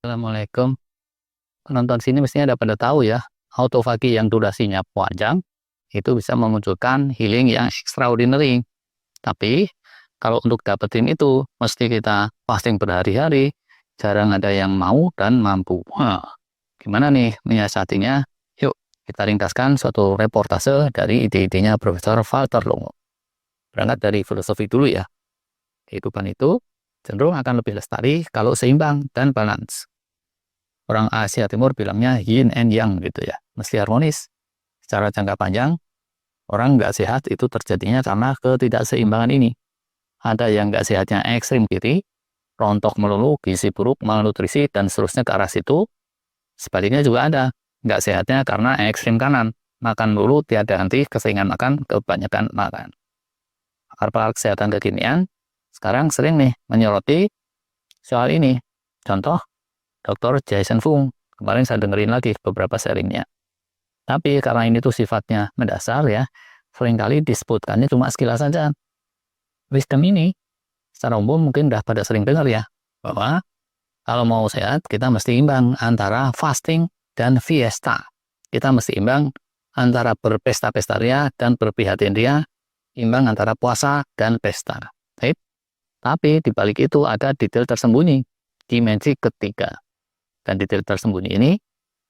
Assalamualaikum. Penonton sini mestinya udah pada tahu ya, autofagi yang durasinya panjang itu bisa memunculkan healing yang extraordinary. Tapi kalau untuk dapetin itu mesti kita fasting berhari-hari, jarang ada yang mau dan mampu. Wah, gimana nih menyiasatinya? Yuk kita ringkaskan suatu reportase dari ide-idenya Profesor Walter Longo. Berangkat dari filosofi dulu ya. Kehidupan itu cenderung akan lebih lestari kalau seimbang dan balance. Orang Asia Timur bilangnya yin and yang gitu ya, mesti harmonis. Secara jangka panjang, orang nggak sehat itu terjadinya karena ketidakseimbangan ini. Ada yang nggak sehatnya ekstrim kiri, rontok melulu, gizi buruk, malnutrisi, dan seterusnya ke arah situ. Sebaliknya juga ada, nggak sehatnya karena ekstrim kanan, makan melulu, tiada henti, keseringan makan, kebanyakan makan. Pakar-pakar kesehatan kekinian sekarang sering nih menyoroti soal ini. Contoh, Dr. Jason Fung. Kemarin saya dengerin lagi beberapa sharingnya. Tapi karena ini tuh sifatnya mendasar ya, seringkali disebutkannya cuma sekilas saja. Wisdom ini secara umum mungkin udah pada sering dengar ya, bahwa kalau mau sehat kita mesti imbang antara fasting dan fiesta. Kita mesti imbang antara berpesta-pesta ria dan berprihatin ria, imbang antara puasa dan pesta. Right? Tapi di balik itu ada detail tersembunyi, dimensi ketiga. Dan detail tersembunyi ini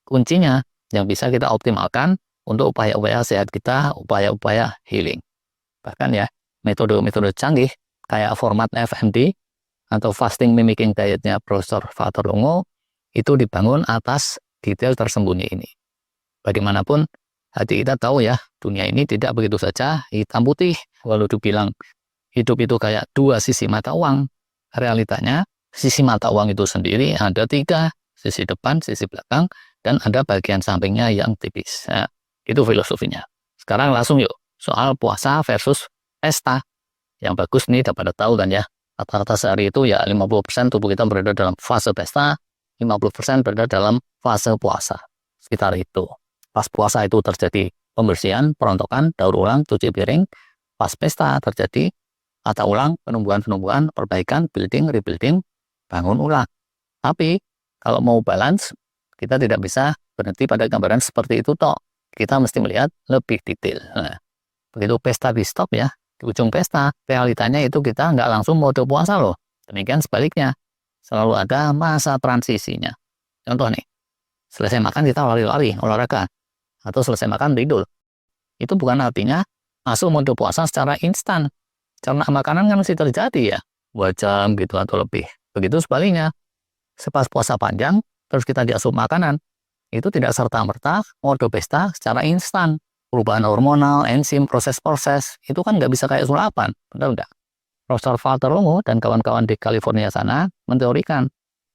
kuncinya yang bisa kita optimalkan untuk upaya-upaya sehat kita, upaya-upaya healing. Bahkan ya, metode-metode canggih kayak format FMD atau fasting mimicking dietnya Profesor Walter Longo itu dibangun atas detail tersembunyi ini. Bagaimanapun, hati kita tahu ya, dunia ini tidak begitu saja hitam putih. Walau dibilang hidup itu kayak dua sisi mata uang, realitanya sisi mata uang itu sendiri ada tiga. Sisi depan, sisi belakang, dan ada bagian sampingnya yang tipis. Nah, itu filosofinya. Sekarang langsung yuk, soal puasa versus pesta. Yang bagus nih dapat tahu kan ya, rata-rata sehari itu ya 50% tubuh kita berada dalam fase pesta, 50% berada dalam fase puasa. Sekitar itu. Pas puasa itu terjadi pembersihan, perontokan, daur ulang, cuci piring. Pas pesta terjadi tata ulang, penumbuhan-penumbuhan, perbaikan, building, rebuilding, bangun ulang. Tapi kalau mau balance, kita tidak bisa berhenti pada gambaran seperti itu toh. Kita mesti melihat lebih detail. Nah, begitu pesta di stop ya, di ujung pesta, realitanya itu kita nggak langsung mode puasa loh. Demikian sebaliknya, selalu ada masa transisinya. Contoh nih, selesai makan kita lari-lari, olahraga. Atau selesai makan tidur. Itu bukan artinya masuk mode puasa secara instan. Karena makanan kan masih terjadi ya, 2 jam gitu atau lebih. Begitu sebaliknya. Sepas puasa panjang, terus kita diasup makanan, itu tidak serta-merta mode pesta secara instan. Perubahan hormonal, enzim, proses-proses, itu kan nggak bisa kayak sulapan, benar nggak? Profesor Walter Longo dan kawan-kawan di California sana menteorikan,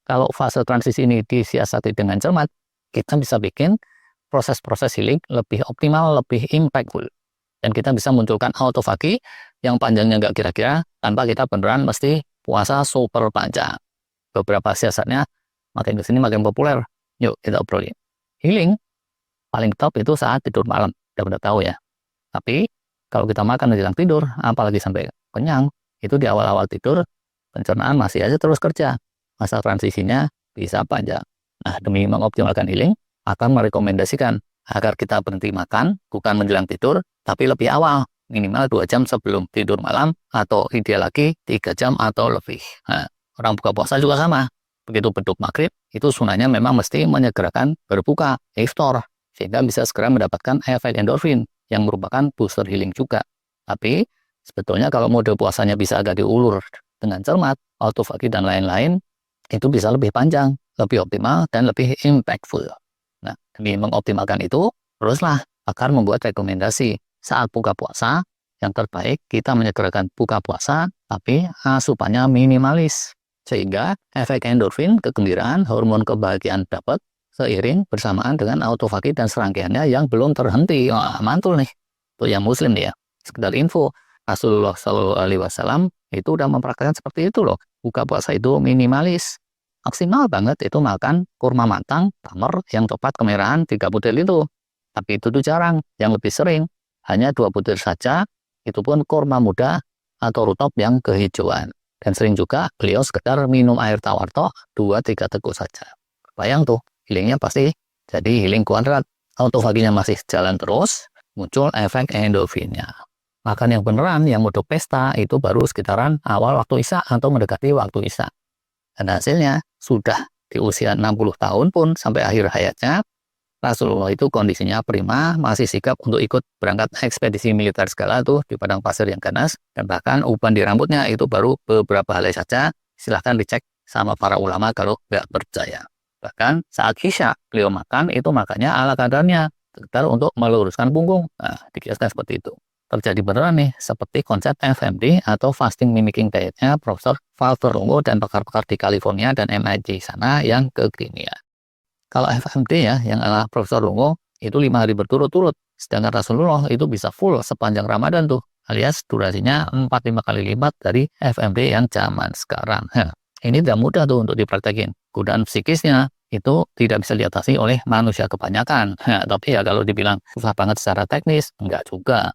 kalau fase transisi ini disiasati dengan cermat, kita bisa bikin proses-proses healing lebih optimal, lebih impactful. Dan kita bisa munculkan autofagi yang panjangnya nggak kira-kira, tanpa kita beneran mesti puasa super panjang. Beberapa siasatnya makin kesini makin populer. Yuk kita obrolin. Healing paling top itu saat tidur malam. Udah tahu ya. Tapi kalau kita makan menjelang tidur, apalagi sampai kenyang, itu di awal-awal tidur pencernaan masih aja terus kerja. Masa transisinya bisa panjang. Nah, demi mengoptimalkan healing, akan merekomendasikan agar kita berhenti makan bukan menjelang tidur, tapi lebih awal, minimal 2 jam sebelum tidur malam atau ideal lagi 3 jam atau lebih. Nah, orang buka puasa juga sama. Begitu beduk maghrib, itu sunahnya memang mesti menyegerakan berbuka, iftar, sehingga bisa segera mendapatkan efek endorfin, yang merupakan booster healing juga. Tapi, sebetulnya kalau mode puasanya bisa agak diulur dengan cermat, autofagi dan lain-lain, itu bisa lebih panjang, lebih optimal, dan lebih impactful. Nah, demi mengoptimalkan itu, teruslah akan membuat rekomendasi saat buka puasa, yang terbaik kita menyegerakan buka puasa, tapi asupannya minimalis. Sehingga efek endorfin, kegembiraan, hormon kebahagiaan dapat seiring bersamaan dengan autofagi dan serangkaiannya yang belum terhenti. Wah, mantul nih. Itu yang muslim nih ya. Sekedar info, Rasulullah SAW itu udah mempraktikkan seperti itu loh. Buka puasa itu minimalis. Maksimal banget itu makan kurma matang, tamar yang coklat kemerahan 3 butir itu. Tapi itu tuh jarang. Yang lebih sering, hanya 2 butir saja. Itu pun kurma muda atau rutop yang kehijauan. Dan sering juga beliau sekedar minum air tawar toh 2-3 teguk saja. Bayang tuh, healingnya pasti jadi healing kuadrat. Autofaginya masih jalan terus, muncul efek endorfinnya. Makan yang beneran, yang mode pesta, itu baru sekitaran awal waktu Isya atau mendekati waktu Isya. Dan hasilnya, sudah di usia 60 tahun pun sampai akhir hayatnya, Rasulullah itu kondisinya prima, masih sigap untuk ikut berangkat ekspedisi militer segala tuh di padang pasir yang ganas, dan bahkan uban di rambutnya itu baru beberapa helai saja. Silahkan dicek sama para ulama kalau nggak percaya. Bahkan saat Isya beliau makan itu makannya ala kadarnya, sekedar untuk meluruskan punggung. Nah, dikiaskan seperti itu. Terjadi beneran nih, seperti konsep FMD atau Fasting Mimicking Dietnya Profesor Walter Longo dan pakar-pakar di California dan MIT sana yang kekinian. Kalau FMD ya, yang ala Profesor Longo, itu 5 hari berturut-turut. Sedangkan Rasulullah itu bisa full sepanjang Ramadan tuh. Alias durasinya 4-5 kali lipat dari FMD yang zaman sekarang. Ini tidak mudah tuh untuk dipraktekin. Godaan psikisnya itu tidak bisa diatasi oleh manusia kebanyakan. Tapi ya kalau dibilang susah banget secara teknis, enggak juga.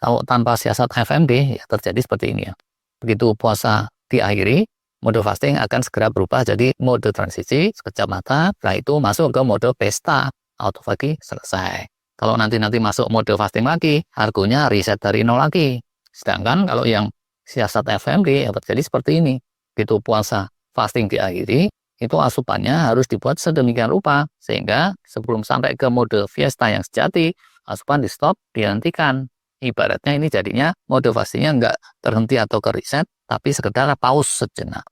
Kalau tanpa siasat FMD, ya terjadi seperti ini ya. Begitu puasa diakhiri, mode fasting akan segera berubah jadi mode transisi, sekejap mata, setelah itu masuk ke mode pesta, autofagi selesai. Kalau nanti masuk mode fasting lagi, harganya reset dari nol lagi. Sedangkan kalau yang siasat FMD, ya terjadi seperti ini. Begitu puasa fasting diakhiri, itu asupannya harus dibuat sedemikian rupa, sehingga sebelum sampai ke mode fiesta yang sejati, asupan di stop, dihentikan. Ibaratnya ini jadinya mode fastingnya nggak terhenti atau ke reset, tapi sekedar pause sejenak.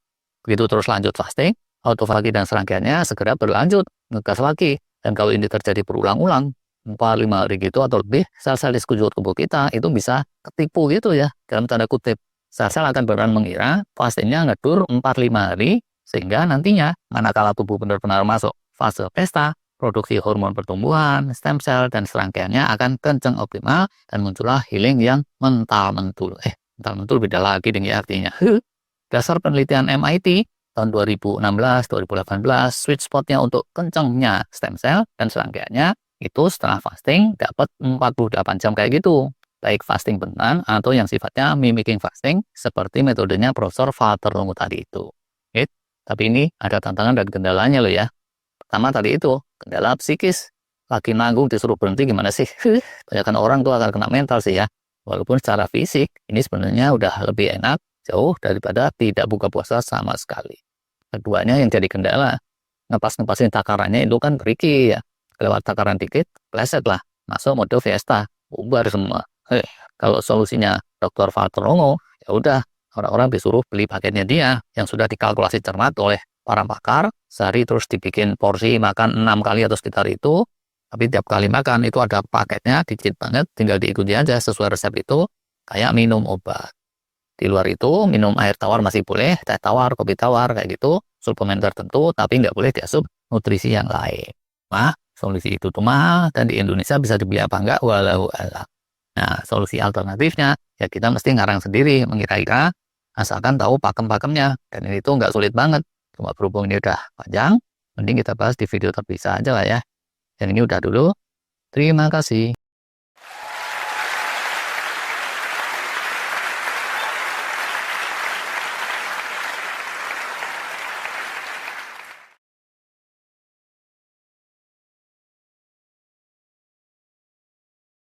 Begitu terus lanjut fasting, autofagi dan serangkaiannya segera berlanjut, ngegas lagi. Dan kalau ini terjadi berulang-ulang, 4-5 hari gitu atau lebih, sel-sel di sekujur tubuh kita itu bisa ketipu gitu ya, dalam tanda kutip. Sel-sel akan beran mengira fastingnya ngedur 4-5 hari, sehingga nantinya manakala tubuh benar-benar masuk fase pesta, produksi hormon pertumbuhan, stem cell, dan serangkaiannya akan kenceng optimal, dan muncullah healing yang mental-mentul. Mental-mentul beda lagi dengan artinya. Dasar penelitian MIT tahun 2016-2018, sweet spotnya untuk kencengnya stem cell dan serangkaiannya itu setelah fasting dapat 48 jam kayak gitu. Baik fasting beneran atau yang sifatnya mimicking fasting seperti metodenya Profesor Walter Longo tadi itu. Tapi ini ada tantangan dan kendalanya loh ya. Pertama tadi itu, kendala psikis. Lagi nanggung disuruh berhenti gimana sih? Kebanyakan orang tuh akan kena mental sih ya. Walaupun secara fisik, ini sebenarnya udah lebih enak, jauh daripada tidak buka puasa sama sekali. Keduanya yang jadi kendala, ngepas-ngepasin takarannya itu kan tricky ya. Kelewat takaran dikit, pleset lah. Masuk mode fiesta, bubar semua. Kalau solusinya Dr. Walter Longo, ya udah, orang-orang disuruh beli paketnya dia yang sudah dikalkulasi cermat oleh para pakar, sehari terus dibikin porsi makan 6 kali atau sekitar itu, tapi tiap kali makan itu ada paketnya, dikit banget, tinggal diikuti aja sesuai resep itu, kayak minum obat. Di luar itu, minum air tawar masih boleh, teh tawar, kopi tawar, kayak gitu, suplemen tertentu, tapi nggak boleh diasup nutrisi yang lain. Nah, solusi itu tuh mahal, dan di Indonesia bisa dibeli apa enggak, walau alam. Nah, solusi alternatifnya, ya kita mesti ngarang sendiri, mengira-kira, asalkan tahu pakem-pakemnya, dan ini tuh nggak sulit banget. Cuma berhubung ini udah panjang, mending kita bahas di video terpisah aja lah ya. Dan ini udah dulu. Terima kasih.